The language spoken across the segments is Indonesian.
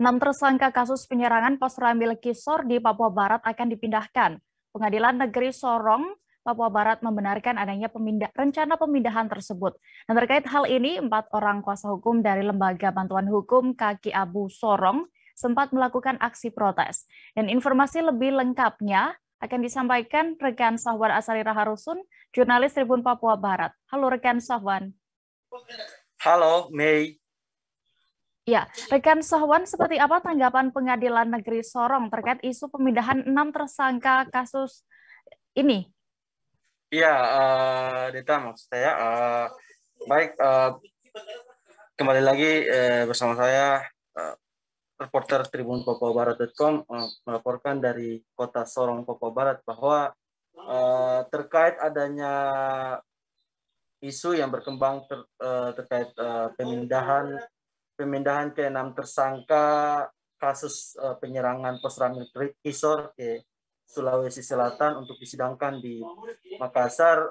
6 tersangka kasus penyerangan pos Ramil Kisor di Papua Barat akan dipindahkan. Pengadilan Negeri Sorong, Papua Barat membenarkan adanya rencana pemindahan tersebut. Dan terkait hal ini, 4 orang kuasa hukum dari Lembaga Bantuan Hukum Kaki Abu Sorong sempat melakukan aksi protes. Dan informasi lebih lengkapnya akan disampaikan rekan Sahwan Asari Raharusun, jurnalis Tribun Papua Barat. Halo rekan Sahwan. Halo Mei. Ya, rekan Sahwan, seperti apa tanggapan Pengadilan Negeri Sorong terkait isu pemindahan 6 tersangka kasus ini? Iya, Dita, maksud saya, baik, kembali lagi bersama saya, reporter Tribun Papua Barat.com melaporkan dari kota Sorong, Papua Barat, bahwa terkait adanya isu yang berkembang terkait pemindahan ke 6 tersangka kasus penyerangan pos Ramil Kisor ke Sulawesi Selatan untuk disidangkan di Makassar.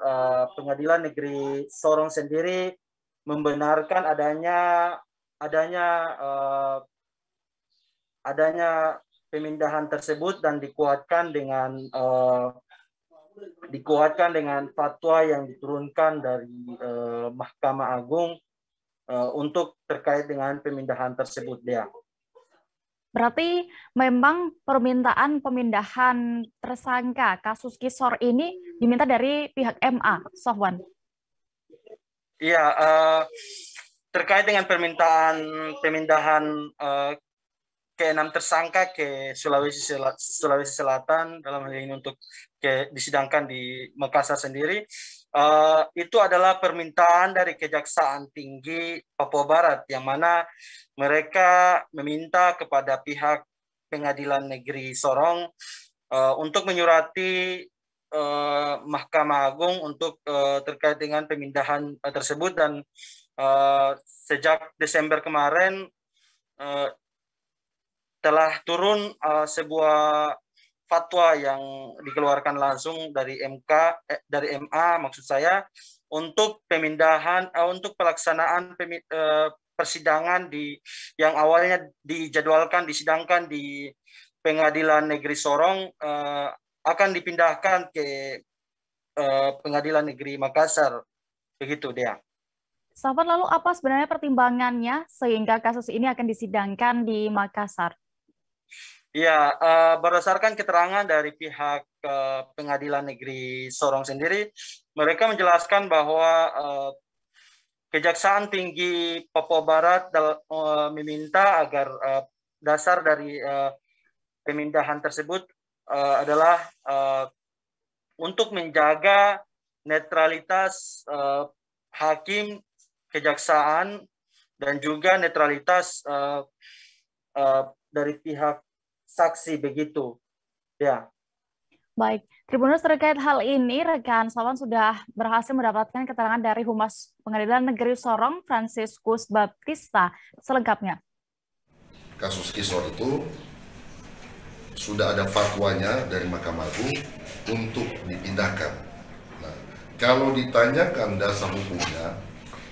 Pengadilan Negeri Sorong sendiri membenarkan adanya pemindahan tersebut dan dikuatkan dengan fatwa yang diturunkan dari Mahkamah Agung untuk terkait dengan pemindahan tersebut, dia. Berarti memang permintaan pemindahan tersangka kasus Kisor ini diminta dari pihak MA, Sahwan? Iya, terkait dengan permintaan pemindahan ke-6 tersangka ke Sulawesi Selatan, dalam hal ini untuk disidangkan di Makassar sendiri, itu adalah permintaan dari Kejaksaan Tinggi Papua Barat, yang mana mereka meminta kepada pihak Pengadilan Negeri Sorong untuk menyurati Mahkamah Agung untuk terkait dengan pemindahan tersebut. Dan sejak Desember kemarin telah turun sebuah fatwa yang dikeluarkan langsung dari dari MA, maksud saya, untuk pemindahan, untuk pelaksanaan persidangan yang awalnya dijadwalkan disidangkan di Pengadilan Negeri Sorong akan dipindahkan ke Pengadilan Negeri Makassar, begitu dia. Sahwan, lalu apa sebenarnya pertimbangannya sehingga kasus ini akan disidangkan di Makassar? Ya, berdasarkan keterangan dari pihak Pengadilan Negeri Sorong sendiri, mereka menjelaskan bahwa Kejaksaan Tinggi Papua Barat meminta agar dasar dari pemindahan tersebut adalah untuk menjaga netralitas hakim, kejaksaan, dan juga netralitas dari pihak saksi, begitu ya. Baik, Tribuners, terkait hal ini, rekan Sahwan sudah berhasil mendapatkan keterangan dari Humas Pengadilan Negeri Sorong, Franciscus Baptista. Selengkapnya. Kasus Kisor itu sudah ada fatwanya dari Mahkamah Agung untuk dipindahkan. Nah, kalau ditanyakan dasar hukumnya,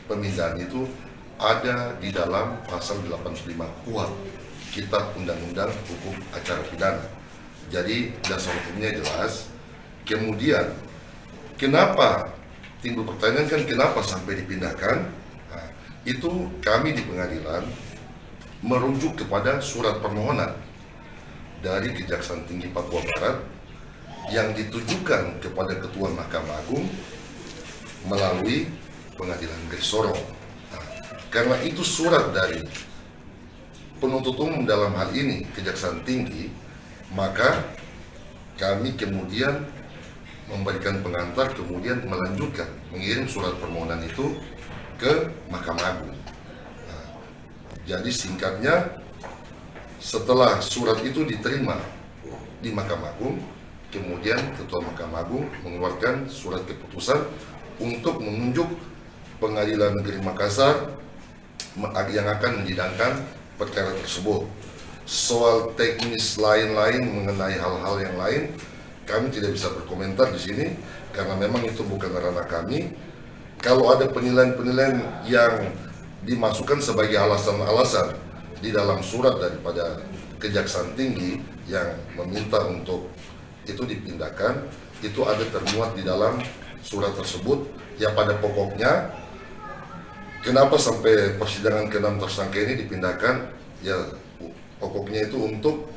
pemindahan itu ada di dalam pasal 85 KUHP, Kitab Undang-Undang Hukum Acara Pidana. Jadi dasar hukumnya jelas. Kemudian kenapa timbul pertanyaan, kan kenapa sampai dipindahkan? Nah, itu kami di pengadilan merujuk kepada surat permohonan dari Kejaksaan Tinggi Papua Barat yang ditujukan kepada Ketua Mahkamah Agung melalui Pengadilan Negeri Sorong. Nah, karena itu surat dari penuntut umum dalam hal ini Kejaksaan Tinggi, maka kami kemudian memberikan pengantar, kemudian melanjutkan mengirim surat permohonan itu ke Mahkamah Agung. Nah, jadi singkatnya, setelah surat itu diterima di Mahkamah Agung, kemudian Ketua Mahkamah Agung mengeluarkan surat keputusan untuk menunjuk Pengadilan Negeri Makassar yang akan menyidangkan perkara tersebut. Soal teknis lain-lain mengenai hal-hal yang lain, kami tidak bisa berkomentar di sini karena memang itu bukan ranah kami. Kalau ada penilaian-penilaian yang dimasukkan sebagai alasan-alasan di dalam surat daripada Kejaksaan Tinggi yang meminta untuk itu dipindahkan, itu ada termuat di dalam surat tersebut yang pada pokoknya kenapa sampai persidangan ke-6 tersangka ini dipindahkan, ya pokoknya itu untuk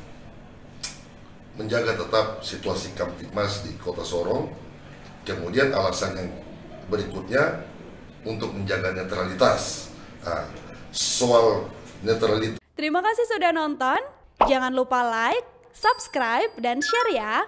menjaga tetap situasi Kamtipmas di Kota Sorong. Kemudian alasan yang berikutnya untuk menjaga netralitas. Nah, soal netralitas. Terima kasih sudah nonton. Jangan lupa like, subscribe, dan share ya.